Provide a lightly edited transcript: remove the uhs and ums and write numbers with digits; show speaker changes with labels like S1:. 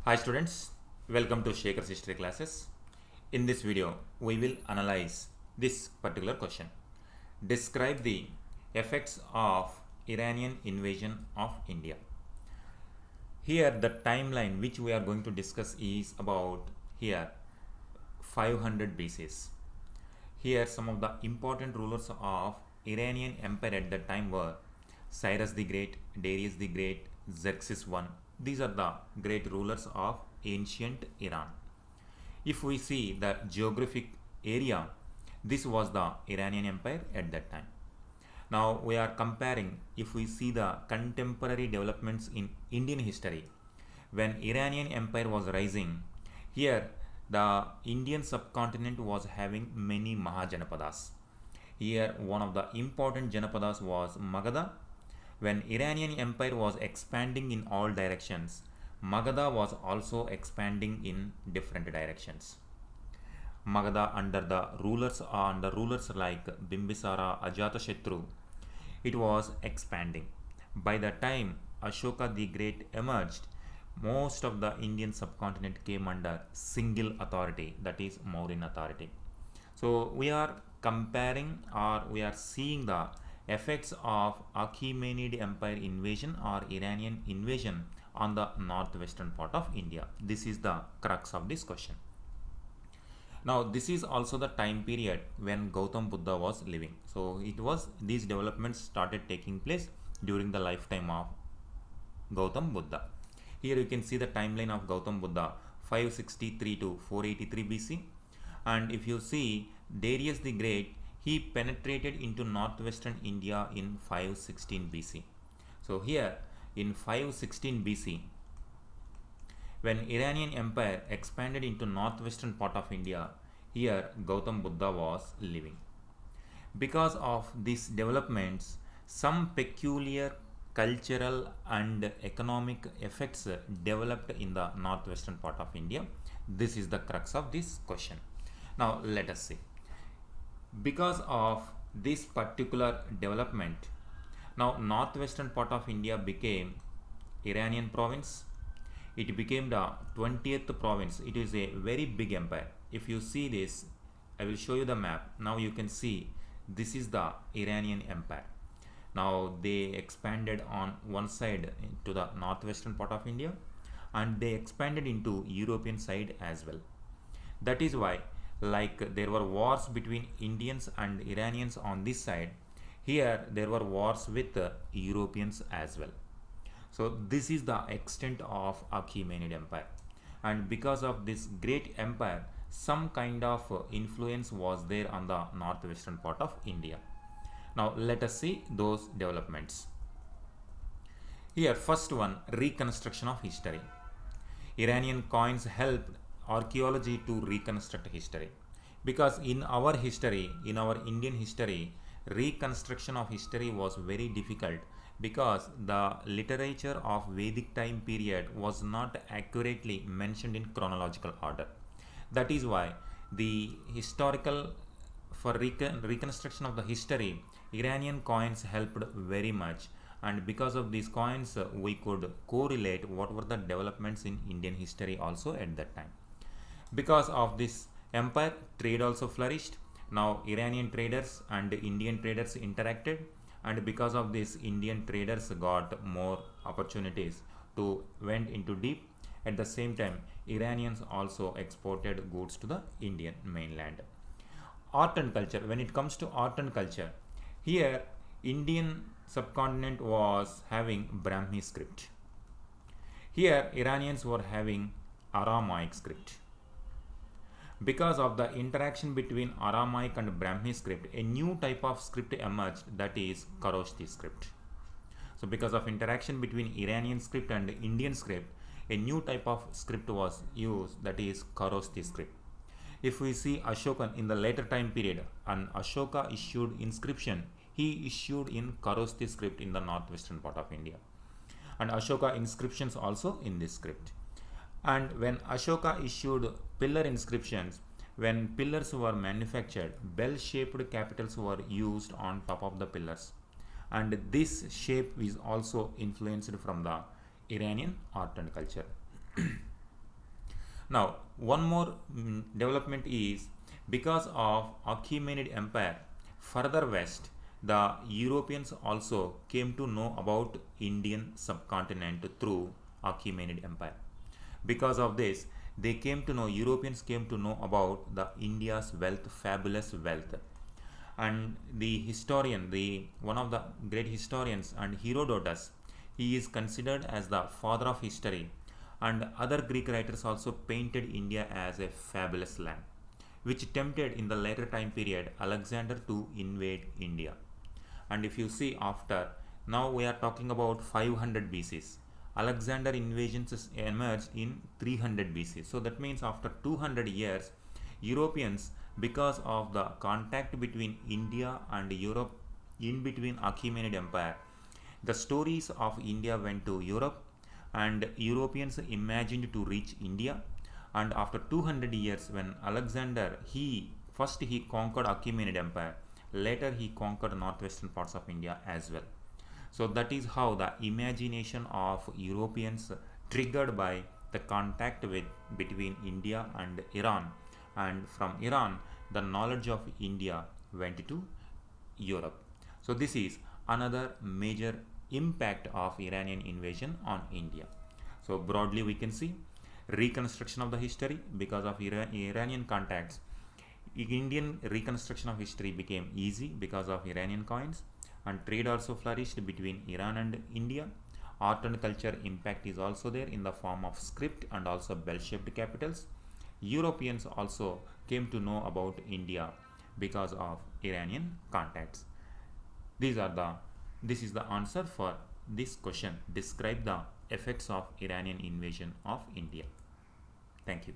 S1: Hi students, welcome to SEKHAR's history classes. In this video, we will analyze this particular question. Describe the effects of Iranian invasion of India. Here the timeline which we are going to discuss is about here 500 BCs. Here some of the important rulers of Iranian Empire at that time were Cyrus the Great, Darius the Great, Xerxes I. These are the great rulers of ancient Iran. If we see the geographic area, this was the Iranian Empire at that time. Now we are comparing, if we see the contemporary developments in Indian history, when Iranian Empire was rising, here the Indian subcontinent was having many Mahajanapadas. Here one of the important Janapadas was Magadha. When Iranian Empire was expanding in all directions, Magadha was also expanding in different directions. Magadha under rulers like Bimbisara, Ajatashatru, it was expanding. By the time Ashoka the Great emerged, most of the Indian subcontinent came under single authority, that is Mauryan authority. So we are comparing, or we are seeing the effects of Achaemenid Empire invasion or Iranian invasion on the northwestern part of India. This is the crux of this question. Now this is also the time period when Gautam Buddha was living. So it was, these developments started taking place during the lifetime of Gautam Buddha. Here you can see the timeline of Gautam Buddha 563 to 483 BC. And if you see Darius the Great, he penetrated into northwestern India in 516 BC. So here in 516 BC, when Iranian Empire expanded into northwestern part of India, here Gautam Buddha was living. Because of these developments, some peculiar cultural and economic effects developed in the northwestern part of India. This is the crux of this question. Now let us see. Because of this particular development, now northwestern part of India became Iranian province. It became the 20th province. It is a very big empire. If you see this, I will show you the map. Now you can see this is the Iranian Empire. Now they expanded on one side to the northwestern part of India, and they expanded into European side as well. That is why, like there were wars between Indians and Iranians on this side, here there were wars with Europeans as well. So this is the extent of Achaemenid Empire, and because of this great empire, some kind of influence was there on the northwestern part of India. Now let us see those developments. Here first one, reconstruction of history. Iranian coins helped archaeology to reconstruct history, because in our history, in our Indian history, reconstruction of history was very difficult, because the literature of Vedic time period was not accurately mentioned in chronological order. That is why the historical, for reconstruction of the history, Iranian coins helped very much, and because of these coins we could correlate what were the developments in Indian history also at that time. Because of this empire, trade also flourished. Now Iranian traders and Indian traders interacted, and because of this Indian traders got more opportunities to went into deep. At the same time, Iranians also exported goods to the Indian mainland. Art and culture. When it comes to art and culture, here Indian subcontinent was having Brahmi script. Here Iranians were having Aramaic script. Because of the interaction between Aramaic and Brahmi script, a new type of script emerged, that is Kharoshthi script. So because of interaction between Iranian script and Indian script, a new type of script was used, that is Kharoshthi script. If we see Ashoka in the later time period, and Ashoka issued inscription, he issued in Kharoshthi script in the northwestern part of India, and Ashoka inscriptions also in this script. And when Ashoka issued pillar inscriptions, when pillars were manufactured, bell-shaped capitals were used on top of the pillars, and this shape is also influenced from the Iranian art and culture. Now one more development is because of Achaemenid Empire further west, the Europeans also came to know about Indian subcontinent through Achaemenid Empire. Because of this, Europeans came to know about the India's wealth, fabulous wealth. And the historian, the one of the great historians, and Herodotus, he is considered as the father of history, and other Greek writers also painted India as a fabulous land, which tempted in the later time period Alexander to invade India. And if you see, after, now we are talking about 500 BC, Alexander invasions emerged in 300 BC. So that means after 200 years, Europeans, because of the contact between India and Europe in between Achaemenid Empire, the stories of India went to Europe, and Europeans imagined to reach India. And after 200 years, when Alexander, he conquered Achaemenid Empire, later he conquered northwestern parts of India as well. So that is how the imagination of Europeans triggered by the contact between India and Iran, and from Iran the knowledge of India went to Europe. So this is another major impact of Iranian invasion on India. So broadly we can see reconstruction of the history. Because of Iranian contacts, Indian reconstruction of history became easy because of Iranian coins, and trade also flourished between Iran and India. Art and culture impact is also there in the form of script and also bell-shaped capitals. Europeans also came to know about India because of Iranian contacts. This is the answer for this question. Describe the effects of Iranian invasion of India. Thank you.